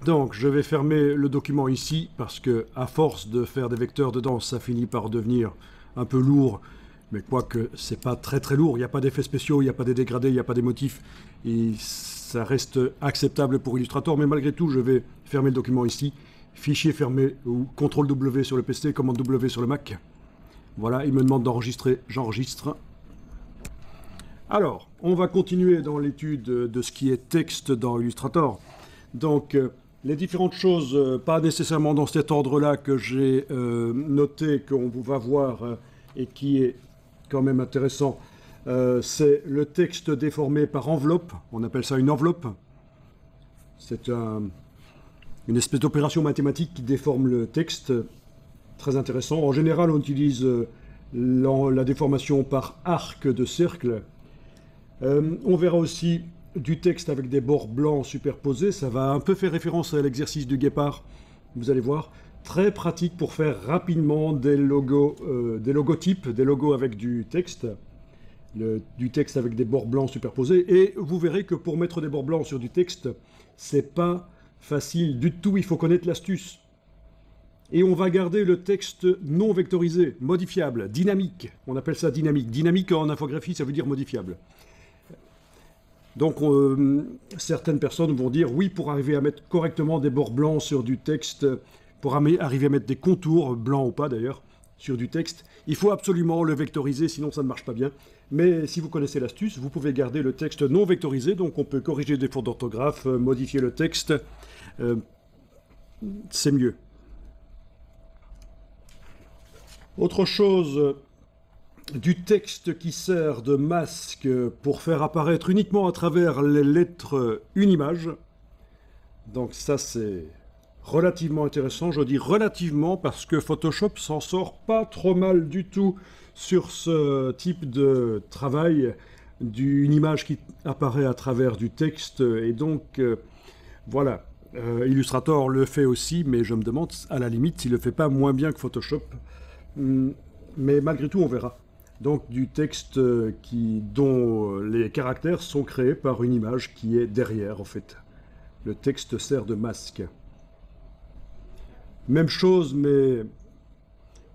Donc, je vais fermer le document ici, parce que à force de faire des vecteurs dedans, ça finit par devenir un peu lourd. Mais quoique, c'est pas très très lourd, il n'y a pas d'effets spéciaux, il n'y a pas des dégradés, il n'y a pas des motifs, et ça reste acceptable pour Illustrator, mais malgré tout, je vais fermer le document ici, fichier fermé, ou CTRL W sur le PC, commande W sur le Mac. Voilà, il me demande d'enregistrer, j'enregistre. Alors, on va continuer dans l'étude de ce qui est texte dans Illustrator. Donc, les différentes choses, pas nécessairement dans cet ordre-là que j'ai noté, qu'on va voir et qui est quand même intéressant, c'est le texte déformé par enveloppe. On appelle ça une enveloppe. C'est une espèce d'opération mathématique qui déforme le texte. Très intéressant. En général, on utilise la déformation par arc de cercle. On verra aussi du texte avec des bords blancs superposés. Ça va un peu faire référence à l'exercice du guépard. Vous allez voir. Très pratique pour faire rapidement des logos, des logotypes, des logos avec du texte avec des bords blancs superposés. Et vous verrez que pour mettre des bords blancs sur du texte, c'est pas facile du tout. Il faut connaître l'astuce. Et on va garder le texte non vectorisé, modifiable, dynamique. On appelle ça dynamique. Dynamique en infographie, ça veut dire modifiable. Donc, certaines personnes vont dire, oui, pour arriver à mettre correctement des bords blancs sur du texte, pour arriver à mettre des contours, blancs ou pas d'ailleurs, sur du texte, il faut absolument le vectoriser, sinon ça ne marche pas bien. Mais si vous connaissez l'astuce, vous pouvez garder le texte non vectorisé, donc on peut corriger des fautes d'orthographe, modifier le texte, c'est mieux. Autre chose, du texte qui sert de masque pour faire apparaître uniquement à travers les lettres une image. Donc ça c'est relativement intéressant, je dis relativement parce que Photoshop s'en sort pas trop mal du tout sur ce type de travail, d'une image qui apparaît à travers du texte, et donc voilà. Illustrator le fait aussi, mais je me demande à la limite s'il le fait pas moins bien que Photoshop, mais malgré tout on verra. Donc du texte dont les caractères sont créés par une image qui est derrière en fait. Le texte sert de masque. Même chose, mais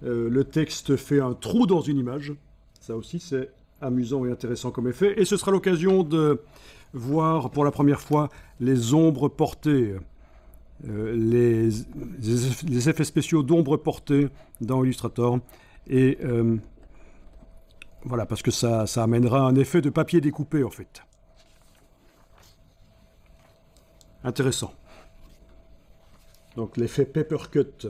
le texte fait un trou dans une image. Ça aussi, c'est amusant et intéressant comme effet. Et ce sera l'occasion de voir pour la première fois les ombres portées, les effets spéciaux d'ombres portées dans Illustrator. Et voilà, parce que ça amènera un effet de papier découpé, en fait. Intéressant. Donc l'effet papercut.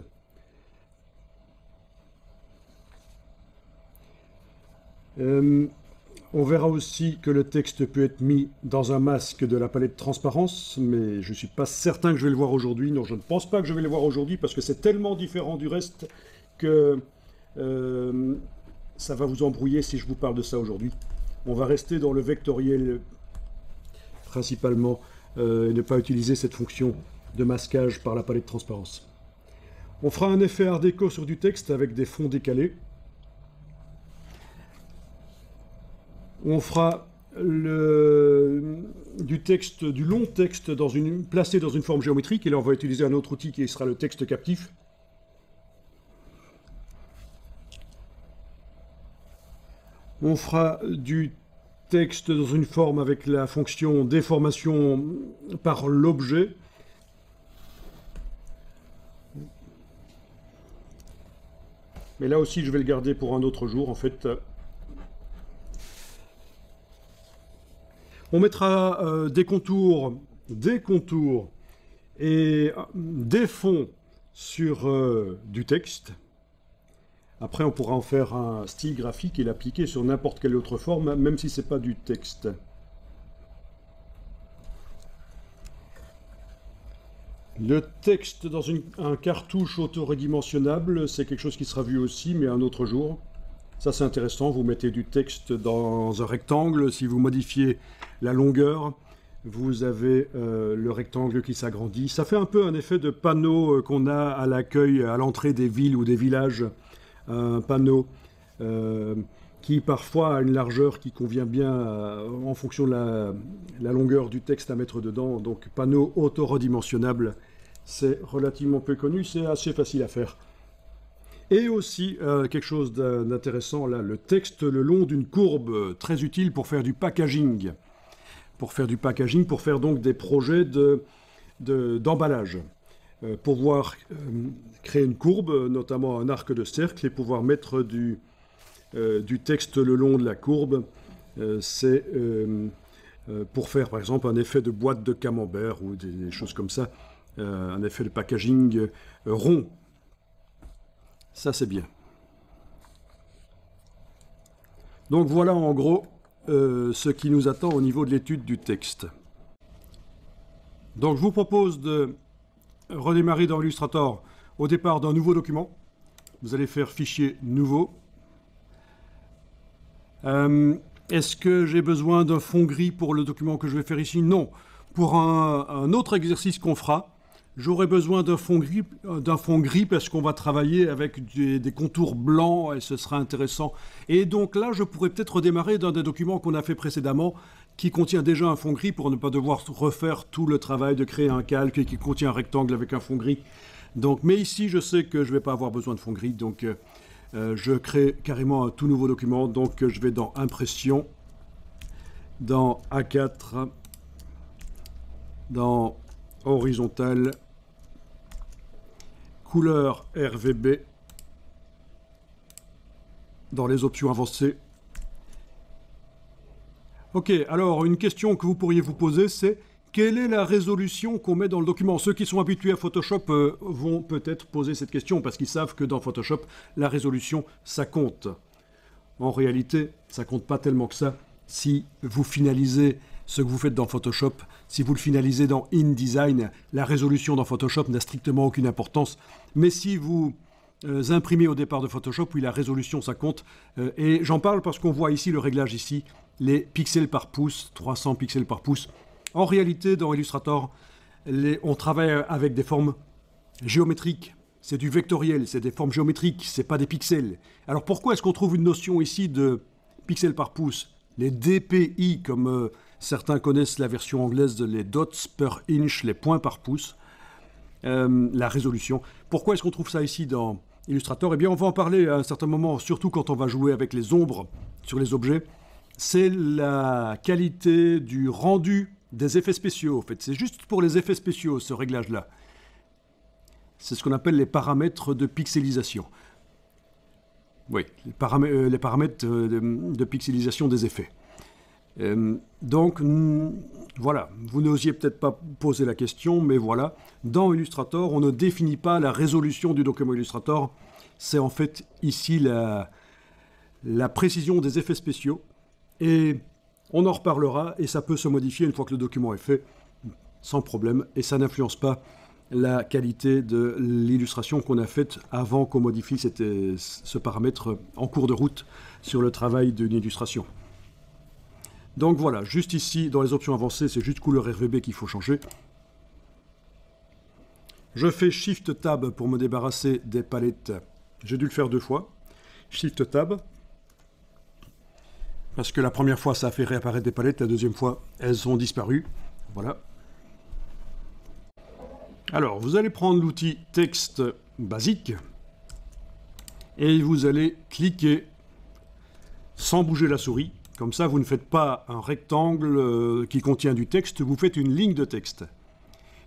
On verra aussi que le texte peut être mis dans un masque de la palette transparence, mais je ne suis pas certain que je vais le voir aujourd'hui. Non, je ne pense pas que je vais le voir aujourd'hui parce que c'est tellement différent du reste que ça va vous embrouiller si je vous parle de ça aujourd'hui. On va rester dans le vectoriel principalement et ne pas utiliser cette fonction de masquage par la palette de transparence. On fera un effet art déco sur du texte avec des fonds décalés. On fera du long texte placé dans une forme géométrique, et là on va utiliser un autre outil qui sera le texte captif. On fera du texte dans une forme avec la fonction déformation par l'objet. Mais là aussi, je vais le garder pour un autre jour, en fait. On mettra des contours et des fonds sur du texte. Après, on pourra en faire un style graphique et l'appliquer sur n'importe quelle autre forme, même si ce n'est pas du texte. Le texte dans un cartouche autoredimensionnable, c'est quelque chose qui sera vu aussi, mais un autre jour. Ça, c'est intéressant. Vous mettez du texte dans un rectangle. Si vous modifiez la longueur, vous avez le rectangle qui s'agrandit. Ça fait un peu un effet de panneau qu'on a à l'accueil, à l'entrée des villes ou des villages. Un panneau qui parfois a une largeur qui convient bien en fonction de la longueur du texte à mettre dedans. Donc panneau autoredimensionnable, c'est relativement peu connu, c'est assez facile à faire. Et aussi, quelque chose d'intéressant, là, le texte le long d'une courbe, très utile pour faire du packaging. Pour faire donc des projets d'emballage. Pouvoir créer une courbe, notamment un arc de cercle, et pouvoir mettre du texte le long de la courbe, c'est pour faire par exemple un effet de boîte de camembert ou des choses comme ça, un effet de packaging rond. Ça c'est bien. Donc voilà en gros ce qui nous attend au niveau de l'étude du texte. Donc je vous propose de redémarrer dans Illustrator au départ d'un nouveau document. Vous allez faire fichier nouveau. Est-ce que j'ai besoin d'un fond gris pour le document que je vais faire ici? Non. Pour un autre exercice qu'on fera, j'aurai besoin d'un fond gris parce qu'on va travailler avec des contours blancs et ce sera intéressant. Et donc là, je pourrais peut-être redémarrer d'un des documents qu'on a fait précédemment qui contient déjà un fond gris pour ne pas devoir refaire tout le travail de créer un calque qui contient un rectangle avec un fond gris. Donc, mais ici, je sais que je ne vais pas avoir besoin de fond gris, donc je crée carrément un tout nouveau document. Donc je vais dans Impression, dans A4, dans Horizontal, couleur RVB, dans les options avancées. Ok, alors une question que vous pourriez vous poser, c'est quelle est la résolution qu'on met dans le document? Ceux qui sont habitués à Photoshop vont peut-être poser cette question parce qu'ils savent que dans Photoshop, la résolution, ça compte. En réalité, ça compte pas tellement que ça. Si vous finalisez ce que vous faites dans Photoshop, si vous le finalisez dans InDesign, la résolution dans Photoshop n'a strictement aucune importance. Mais si vous imprimez au départ de Photoshop, oui, la résolution, ça compte. Et j'en parle parce qu'on voit ici le réglage ici, les pixels par pouce, 300 pixels par pouce. En réalité, dans Illustrator, on travaille avec des formes géométriques. C'est du vectoriel, c'est des formes géométriques, c'est pas des pixels. Alors pourquoi est-ce qu'on trouve une notion ici de pixels par pouce? Les DPI, comme certains connaissent la version anglaise, les dots per inch, les points par pouce, la résolution. Pourquoi est-ce qu'on trouve ça ici dans Illustrator? Eh bien, on va en parler à un certain moment, surtout quand on va jouer avec les ombres sur les objets. C'est la qualité du rendu des effets spéciaux. En fait, c'est juste pour les effets spéciaux, ce réglage-là. C'est ce qu'on appelle les paramètres de pixelisation. Oui, les paramètres de pixelisation des effets. Donc, voilà, vous n'osiez peut-être pas poser la question, mais voilà, dans Illustrator, on ne définit pas la résolution du document Illustrator. C'est en fait ici la précision des effets spéciaux. Et on en reparlera, et ça peut se modifier une fois que le document est fait, sans problème, et ça n'influence pas la qualité de l'illustration qu'on a faite avant qu'on modifie ce paramètre en cours de route sur le travail d'une illustration. Donc voilà, juste ici, dans les options avancées, c'est juste couleur RVB qu'il faut changer. Je fais Shift Tab pour me débarrasser des palettes. J'ai dû le faire 2 fois. Shift Tab. Parce que la première fois, ça a fait réapparaître des palettes. La deuxième fois, elles ont disparu. Voilà. Alors, vous allez prendre l'outil texte basique. Et vous allez cliquer sans bouger la souris. Comme ça, vous ne faites pas un rectangle qui contient du texte, vous faites une ligne de texte.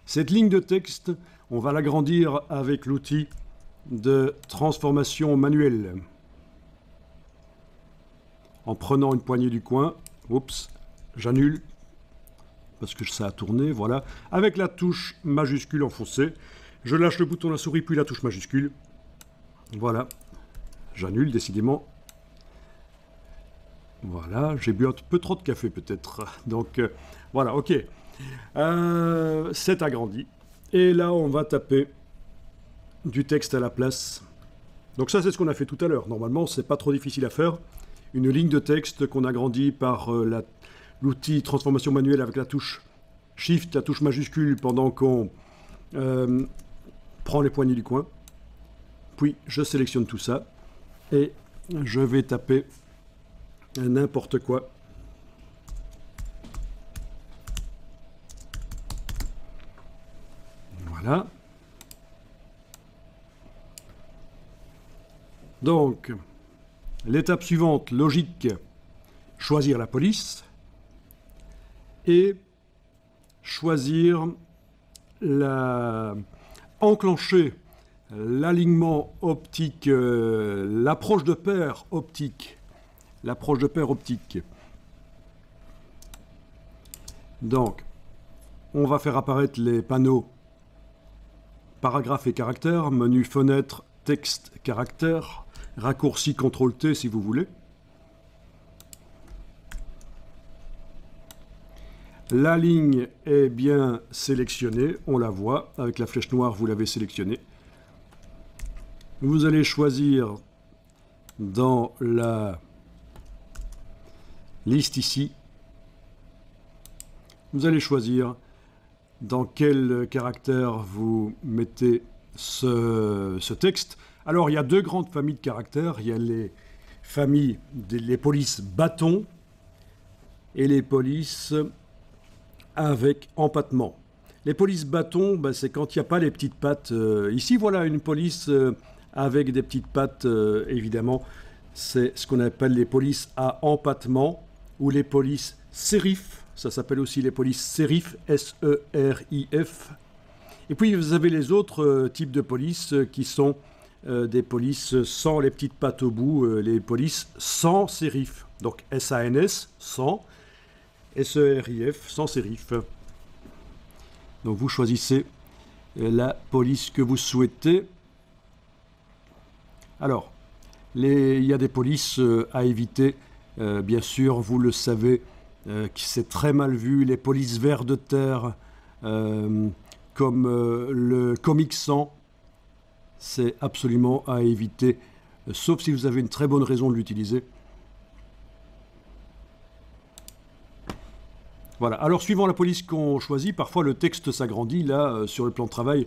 Cette ligne de texte, on va l'agrandir avec l'outil de transformation manuelle. En prenant une poignée du coin, oups, j'annule, parce que ça a tourné, voilà. Avec la touche majuscule enfoncée, je lâche le bouton de la souris, puis la touche majuscule. Voilà, j'annule décidément. Voilà, j'ai bu un peu trop de café peut-être. Donc voilà, ok. C'est agrandi. Et là, on va taper du texte à la place. Donc ça, c'est ce qu'on a fait tout à l'heure. Normalement, c'est pas trop difficile à faire. Une ligne de texte qu'on agrandit par l'outil transformation manuelle avec la touche Shift, la touche majuscule, pendant qu'on prend les poignées du coin. Puis, je sélectionne tout ça. Et je vais taper n'importe quoi. Voilà. Donc, l'étape suivante, logique, choisir la police et choisir enclencher l'alignement optique, l'approche de paire optique. L'approche de paire optique. Donc, on va faire apparaître les panneaux paragraphes et caractères, menu fenêtre, texte, caractère, raccourci CTRL-T si vous voulez. La ligne est bien sélectionnée, on la voit, avec la flèche noire vous l'avez sélectionnée. Vous allez choisir dans la liste ici, vous allez choisir dans quel caractère vous mettez ce texte. Alors, il y a deux grandes familles de caractères. Il y a les familles, les polices bâtons et les polices avec empattement. Les polices bâtons, ben, c'est quand il n'y a pas les petites pattes. Ici, voilà une police avec des petites pattes, évidemment. C'est ce qu'on appelle les polices à empattement ou les polices sérif. Ça s'appelle aussi les polices sérif, S-E-R-I-F. Et puis vous avez les autres types de polices qui sont des polices sans les petites pattes au bout, les polices sans sérif. Donc S-A-N-S, sans, S-E-R-I-F, sans sérif. Donc vous choisissez la police que vous souhaitez. Alors, il y a des polices à éviter, bien sûr, vous le savez, c'est très mal vu, les polices vers de terre, comme le Comic Sans, c'est absolument à éviter, sauf si vous avez une très bonne raison de l'utiliser. Voilà, alors suivant la police qu'on choisit, parfois le texte s'agrandit, là, sur le plan de travail.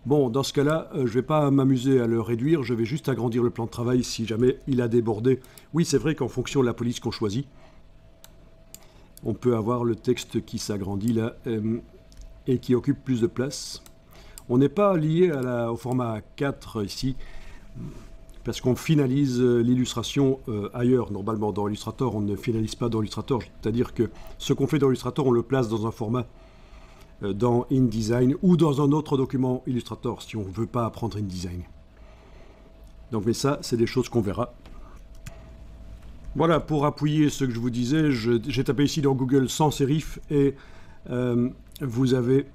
Bon, dans ce cas-là, je ne vais pas m'amuser à le réduire, je vais juste agrandir le plan de travail si jamais il a débordé. Oui, c'est vrai qu'en fonction de la police qu'on choisit, on peut avoir le texte qui s'agrandit là et qui occupe plus de place. On n'est pas lié au format A4 ici, parce qu'on finalise l'illustration ailleurs. Normalement, dans Illustrator, on ne finalise pas dans Illustrator. C'est-à-dire que ce qu'on fait dans Illustrator, on le place dans un format dans InDesign ou dans un autre document Illustrator, si on ne veut pas apprendre InDesign. Donc, mais ça, c'est des choses qu'on verra. Voilà, pour appuyer ce que je vous disais, j'ai tapé ici dans Google sans sérif et vous avez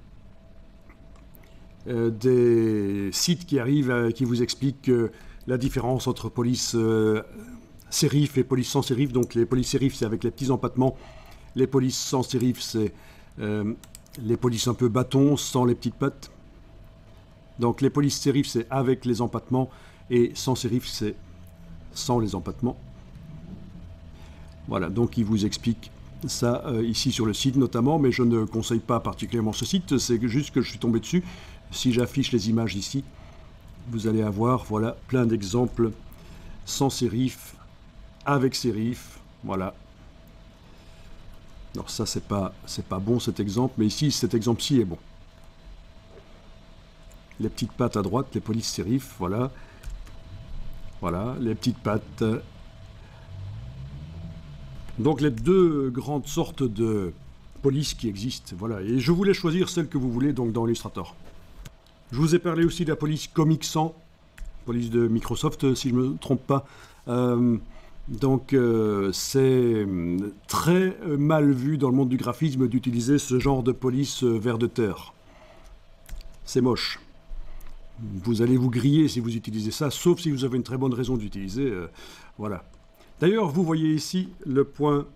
des sites qui arrivent qui vous expliquent la différence entre police sérif et police sans sérif. Donc les polices sérif, c'est avec les petits empattements. Les polices sans sérif, c'est les polices un peu bâtons, sans les petites pattes. Donc les polices sérif, c'est avec les empattements et sans sérif, c'est sans les empattements. Voilà, donc il vous explique ça ici sur le site notamment, mais je ne conseille pas particulièrement ce site, c'est juste que je suis tombé dessus. Si j'affiche les images ici, vous allez avoir voilà, plein d'exemples sans sérif, avec sérif, voilà. Alors ça, c'est pas bon cet exemple, mais ici, cet exemple-ci est bon. Les petites pattes à droite, les polices sérif, voilà. Voilà, les petites pattes. Donc les deux grandes sortes de polices qui existent, voilà. Et je voulais choisir celle que vous voulez donc dans Illustrator. Je vous ai parlé aussi de la police Comic Sans, police de Microsoft si je ne me trompe pas. Donc c'est très mal vu dans le monde du graphisme d'utiliser ce genre de police vers de terre. C'est moche. Vous allez vous griller si vous utilisez ça, sauf si vous avez une très bonne raison d'utiliser. Voilà. D'ailleurs, vous voyez ici le point...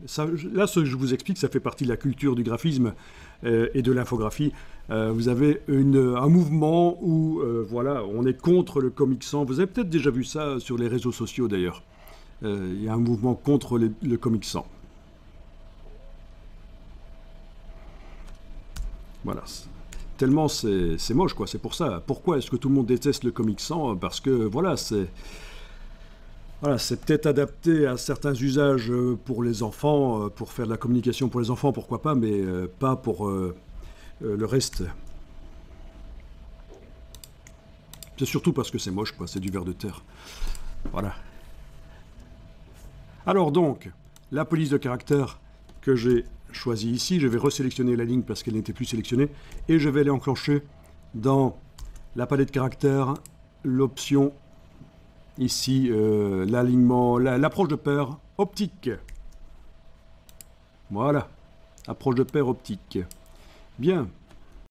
là, ce que je vous explique, ça fait partie de la culture du graphisme et de l'infographie. Vous avez un mouvement où voilà, on est contre le Comic Sans. Vous avez peut-être déjà vu ça sur les réseaux sociaux, d'ailleurs. Il y a un mouvement contre le Comic Sans. Voilà. Tellement c'est moche, quoi. C'est pour ça. Pourquoi est-ce que tout le monde déteste le Comic Sans? Parce que, voilà, c'est peut-être adapté à certains usages pour les enfants, pour faire de la communication pour les enfants, pourquoi pas, mais pas pour le reste. C'est surtout parce que c'est moche, quoi. C'est du ver de terre. Voilà. Alors donc, la police de caractère que j'ai choisie ici, je vais resélectionner la ligne parce qu'elle n'était plus sélectionnée, et je vais aller enclencher dans la palette caractère l'option ici, l'alignement, l'approche de paire optique. Voilà, approche de paire optique. Bien,